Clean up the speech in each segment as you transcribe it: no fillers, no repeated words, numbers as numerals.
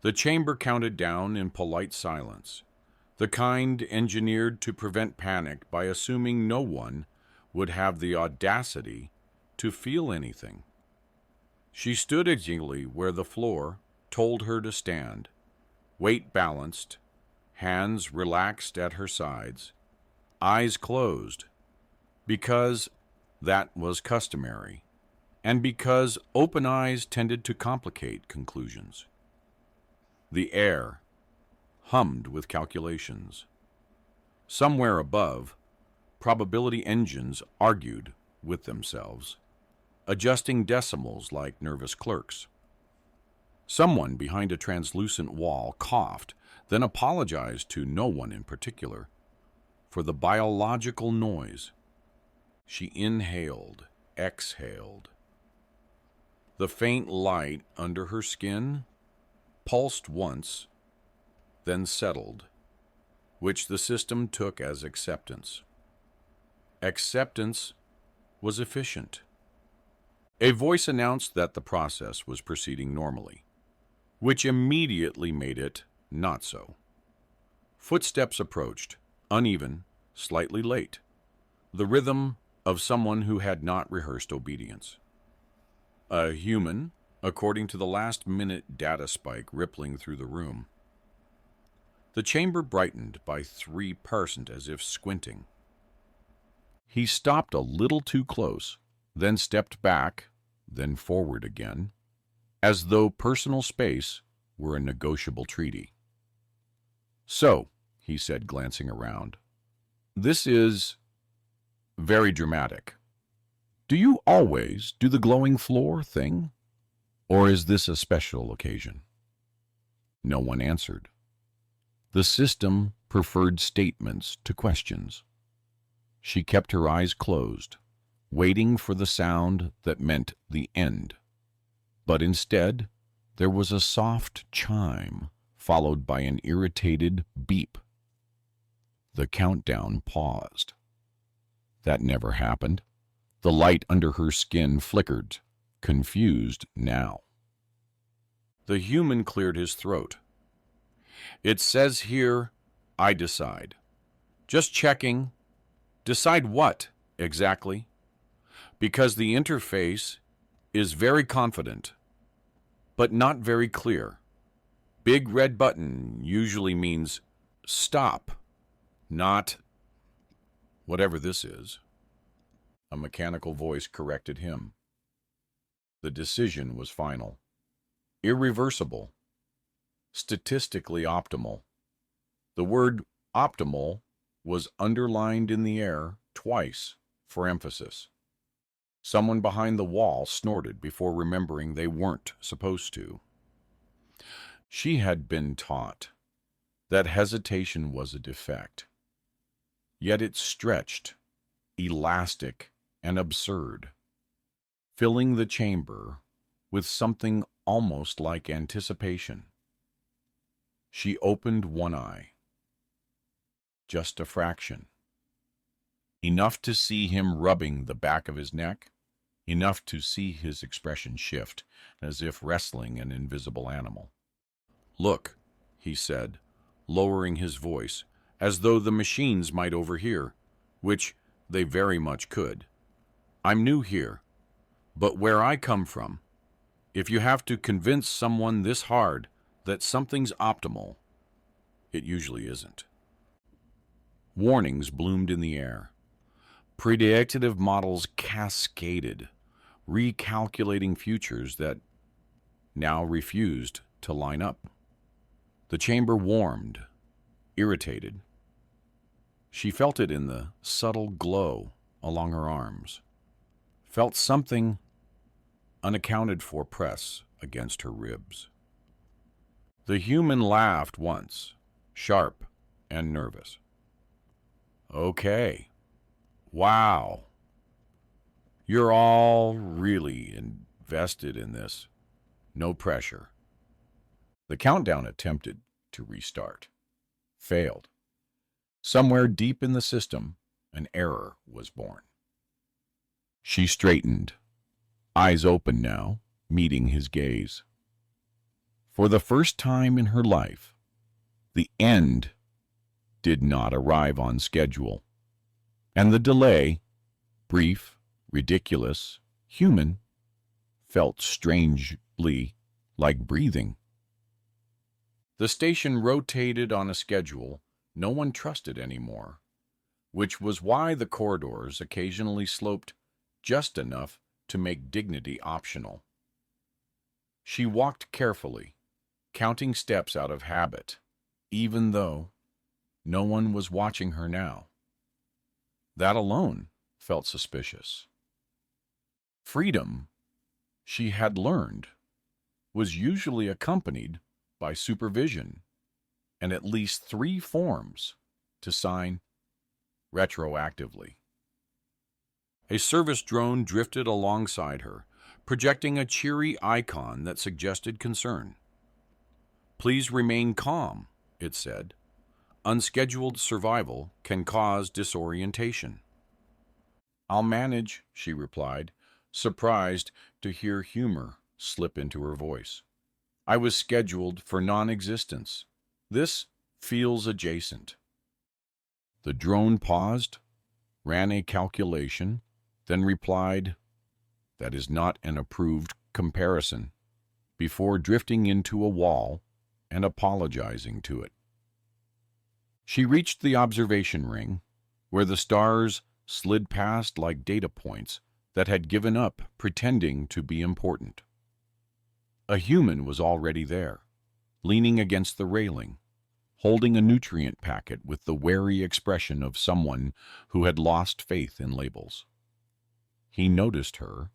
The chamber counted down in polite silence, the kind engineered to prevent panic by assuming no one would have the audacity to feel anything. She stood exactly where the floor told her to stand, weight balanced, hands relaxed at her sides, eyes closed, because that was customary, and because open eyes tended to complicate conclusions. The air hummed with calculations. Somewhere above, probability engines argued with themselves, adjusting decimals like nervous clerks. Someone behind a translucent wall coughed, then apologized to no one in particular for the biological noise. She inhaled, exhaled. The faint light under her skin pulsed once, then settled, which the system took as acceptance. Acceptance was efficient. A voice announced that the process was proceeding normally, which immediately made it not so. Footsteps approached, uneven, slightly late, the rhythm of someone who had not rehearsed obedience. A human, according to the last-minute data spike rippling through the room. The chamber brightened by 3% as if squinting. He stopped a little too close, then stepped back, then forward again, as though personal space were a negotiable treaty. "So," he said, glancing around, "this is very dramatic. Do you always do the glowing floor thing? Or is this a special occasion?" No one answered. The system preferred statements to questions. She kept her eyes closed, waiting for the sound that meant the end. But instead, there was a soft chime, followed by an irritated beep. The countdown paused. That never happened. The light under her skin flickered, confused now. The human cleared his throat. "It says here, I decide. Just checking. Decide what, exactly? Because the interface is very confident, but not very clear. Big red button usually means stop, not whatever this is." A mechanical voice corrected him. The decision was final. Irreversible. Statistically optimal. The word optimal was underlined in the air twice for emphasis. Someone behind the wall snorted before remembering they weren't supposed to. She had been taught that hesitation was a defect. Yet it stretched, elastic and absurd, filling the chamber with something almost like anticipation. She opened one eye. Just a fraction. Enough to see him rubbing the back of his neck, enough to see his expression shift, as if wrestling an invisible animal. "Look," he said, lowering his voice, as though the machines might overhear, which they very much could. "I'm new here, but where I come from, if you have to convince someone this hard that something's optimal, it usually isn't." Warnings bloomed in the air. Predictive models cascaded, recalculating futures that now refused to line up. The chamber warmed, irritated. She felt it in the subtle glow along her arms, felt something unaccounted for press against her ribs. The human laughed once, sharp and nervous. "Okay. Wow. You're all really invested in this. No pressure." The countdown attempted to restart. Failed. Somewhere deep in the system, an error was born. She straightened, eyes open now, meeting his gaze. For the first time in her life, the end did not arrive on schedule, and the delay, brief, ridiculous, human, felt strangely like breathing. The station rotated on a schedule no one trusted anymore, which was why the corridors occasionally sloped just enough to make dignity optional. She walked carefully, counting steps out of habit, even though no one was watching her now. That alone felt suspicious. Freedom, she had learned, was usually accompanied by supervision and at least 3 forms to sign retroactively. A service drone drifted alongside her, projecting a cheery icon that suggested concern. "Please remain calm," it said. "Unscheduled survival can cause disorientation." "I'll manage," she replied, surprised to hear humor slip into her voice. "I was scheduled for non-existence. This feels adjacent." The drone paused, ran a calculation, then replied, "That is not an approved comparison," before drifting into a wall and apologizing to it. She reached the observation ring, where the stars slid past like data points that had given up pretending to be important. A human was already there, leaning against the railing, holding a nutrient packet with the wary expression of someone who had lost faith in labels. He noticed her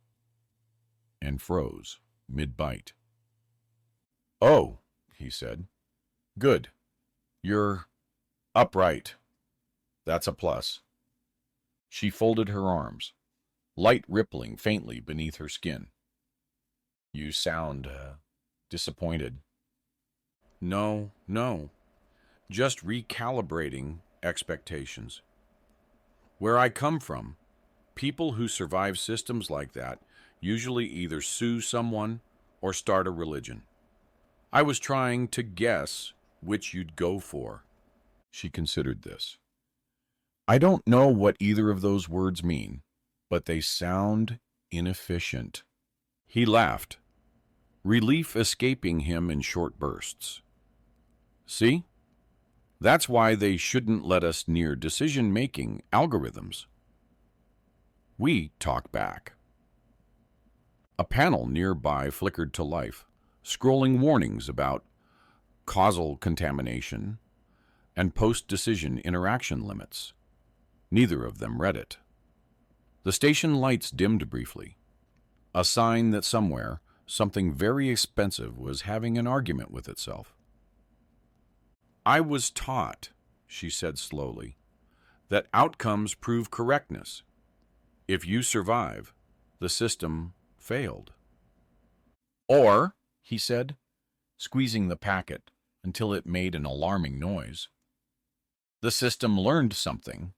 and froze mid-bite. "Oh," he said. "Good. You're upright. That's a plus." She folded her arms, light rippling faintly beneath her skin. "You sound disappointed." No, just recalibrating expectations. Where I come from, people who survive systems like that usually either sue someone or start a religion. I was trying to guess which you'd go for." She considered this. "I don't know what either of those words mean, but they sound inefficient." He laughed, relief escaping him in short bursts. "See? That's why they shouldn't let us near decision-making algorithms. We talk back." A panel nearby flickered to life, scrolling warnings about causal contamination and post-decision interaction limits. Neither of them read it. The station lights dimmed briefly, a sign that somewhere, something very expensive was having an argument with itself. "I was taught," she said slowly, "that outcomes prove correctness. If you survive, the system failed." "Or," he said, squeezing the packet until it made an alarming noise, "the system learned something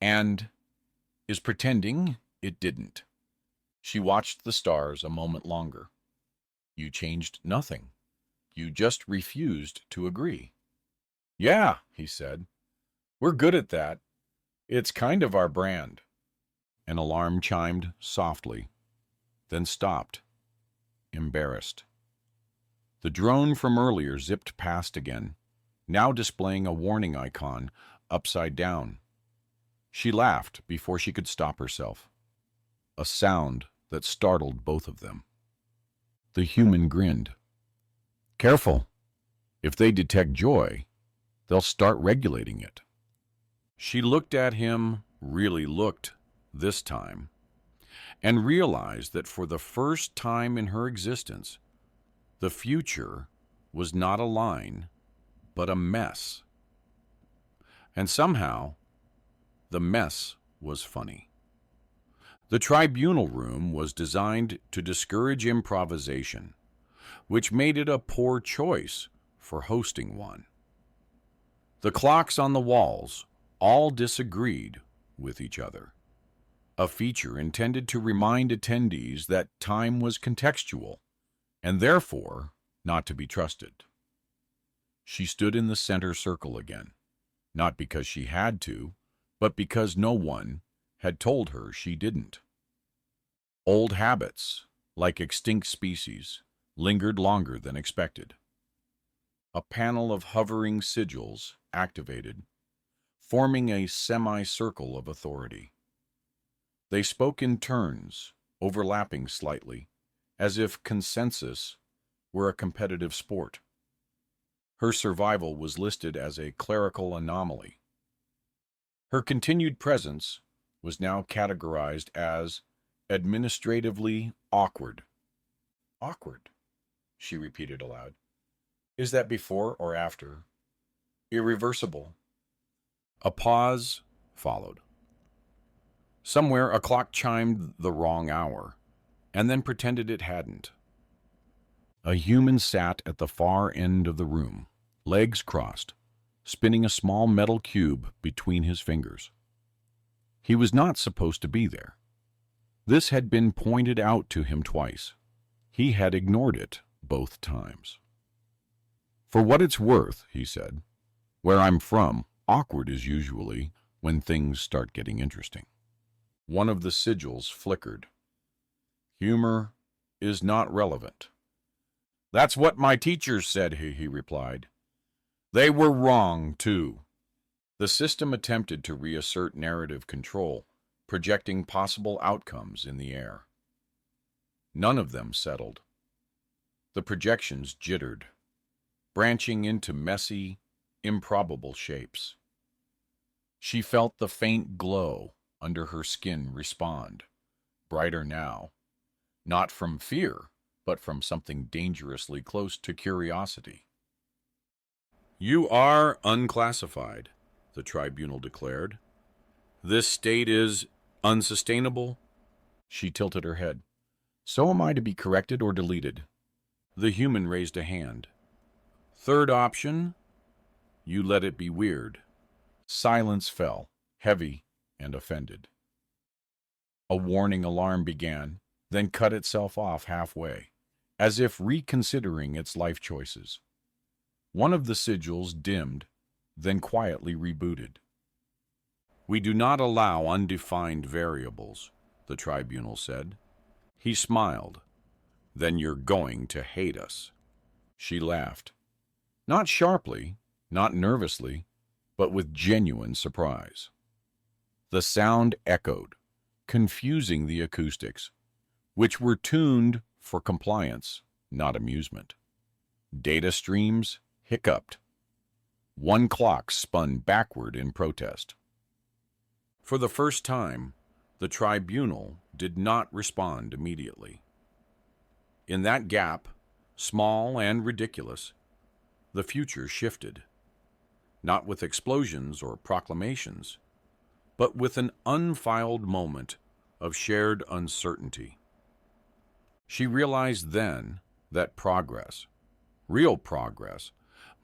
and is pretending it didn't." She watched the stars a moment longer. "You changed nothing. You just refused to agree." "Yeah," he said. "We're good at that. It's kind of our brand." An alarm chimed softly, then stopped, embarrassed. The drone from earlier zipped past again, now displaying a warning icon upside down. She laughed before she could stop herself, a sound that startled both of them. The human grinned. "Careful. If they detect joy, they'll start regulating it." She looked at him, really looked this time, and realized that for the first time in her existence, the future was not a line, but a mess. And somehow, the mess was funny. The tribunal room was designed to discourage improvisation, which made it a poor choice for hosting one. The clocks on the walls all disagreed with each other, a feature intended to remind attendees that time was contextual and therefore not to be trusted. She stood in the center circle again, not because she had to, but because no one had told her she didn't. Old habits, like extinct species, lingered longer than expected. A panel of hovering sigils activated, forming a semicircle of authority. They spoke in turns, overlapping slightly, as if consensus were a competitive sport. Her survival was listed as a clerical anomaly. Her continued presence was now categorized as administratively awkward. Awkward, she repeated aloud. Is that before or after? Irreversible. A pause followed. Somewhere a clock chimed the wrong hour, and then pretended it hadn't. A human sat at the far end of the room, legs crossed, spinning a small metal cube between his fingers. He was not supposed to be there. This had been pointed out to him twice. He had ignored it both times. For what it's worth, he said, where I'm from, awkward is usually when things start getting interesting. One of the sigils flickered. Humor is not relevant. That's what my teachers said, he replied. They were wrong, too. The system attempted to reassert narrative control, projecting possible outcomes in the air. None of them settled. The projections jittered, branching into messy, improbable shapes. She felt the faint glow under her skin respond, brighter now, not from fear, but from something dangerously close to curiosity. You are unclassified, the tribunal declared. This state is unsustainable. She tilted her head. So am I to be corrected or deleted? The human raised a hand. Third option, you let it be weird. Silence fell, heavy and offended. A warning alarm began, then cut itself off halfway, as if reconsidering its life choices. One of the sigils dimmed, then quietly rebooted. We do not allow undefined variables, the tribunal said. He smiled. Then you're going to hate us. She laughed. Not sharply, not nervously, but with genuine surprise. The sound echoed, confusing the acoustics, which were tuned for compliance, not amusement. Data streams hiccuped. One clock spun backward in protest. For the first time, the tribunal did not respond immediately. In that gap, small and ridiculous, the future shifted, not with explosions or proclamations, but with an unfiled moment of shared uncertainty. She realized then that progress, real progress,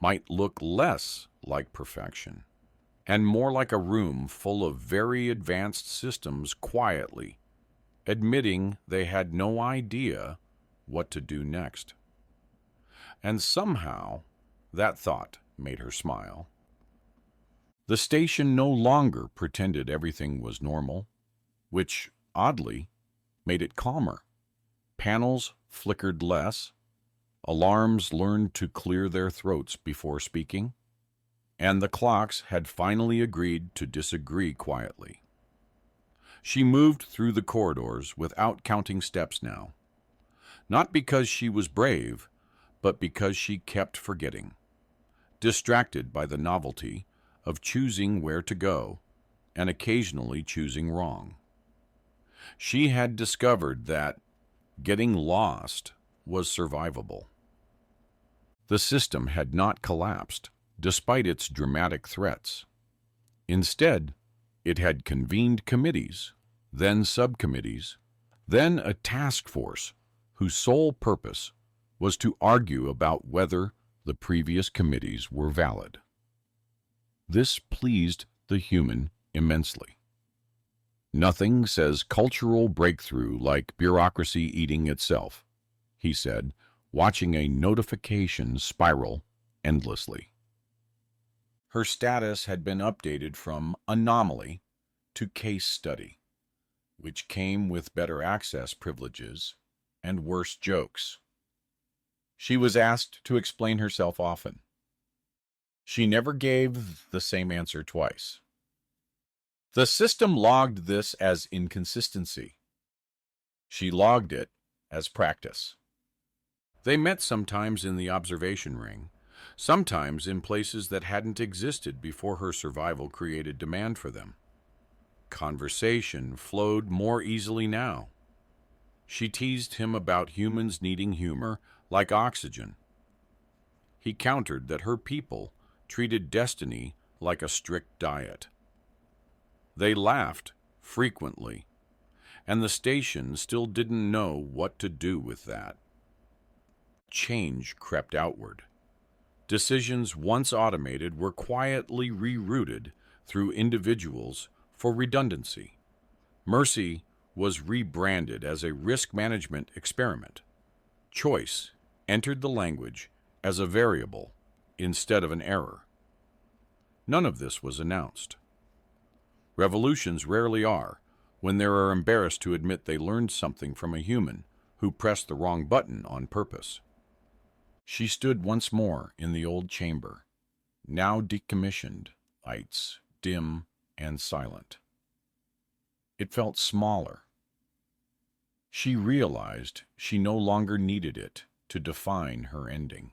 might look less like perfection and more like a room full of very advanced systems quietly admitting they had no idea what to do next. And somehow, that thought made her smile. The station no longer pretended everything was normal, which, oddly, made it calmer. Panels flickered less, alarms learned to clear their throats before speaking, and the clocks had finally agreed to disagree quietly. She moved through the corridors without counting steps now, not because she was brave, but because she kept forgetting, distracted by the novelty of choosing where to go and occasionally choosing wrong. She had discovered that getting lost was survivable. The system had not collapsed, despite its dramatic threats. Instead, it had convened committees, then subcommittees, then a task force whose sole purpose was to argue about whether the previous committees were valid. This pleased the human immensely. Nothing says cultural breakthrough like bureaucracy eating itself, he said, watching a notification spiral endlessly. Her status had been updated from anomaly to case study, which came with better access privileges and worse jokes. She was asked to explain herself often. She never gave the same answer twice. The system logged this as inconsistency. She logged it as practice. They met sometimes in the observation ring, sometimes in places that hadn't existed before her survival created demand for them. Conversation flowed more easily now. She teased him about humans needing humor like oxygen. He countered that her people treated destiny like a strict diet. They laughed frequently, and the station still didn't know what to do with that. Change crept outward. Decisions once automated were quietly rerouted through individuals for redundancy. Mercy was rebranded as a risk management experiment. Choice entered the language as a variable instead of an error. None of this was announced. Revolutions rarely are, when they are embarrassed to admit they learned something from a human who pressed the wrong button on purpose. She stood once more in the old chamber, now decommissioned, lights dim and silent. It felt smaller. She realized she no longer needed it to define her ending.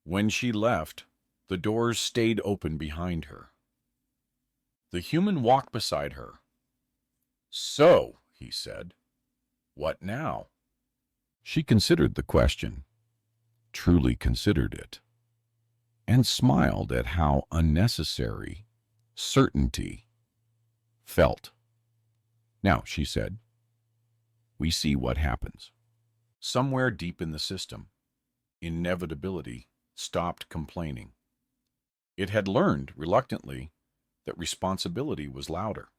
When she left, the doors stayed open behind her. The human walked beside her. "So," he said, "what now?" She considered the question, truly considered it, and smiled at how unnecessary certainty felt. "Now," she said, "we see what happens." Somewhere deep in the system, inevitability stopped complaining. It had learned, reluctantly, that responsibility was louder.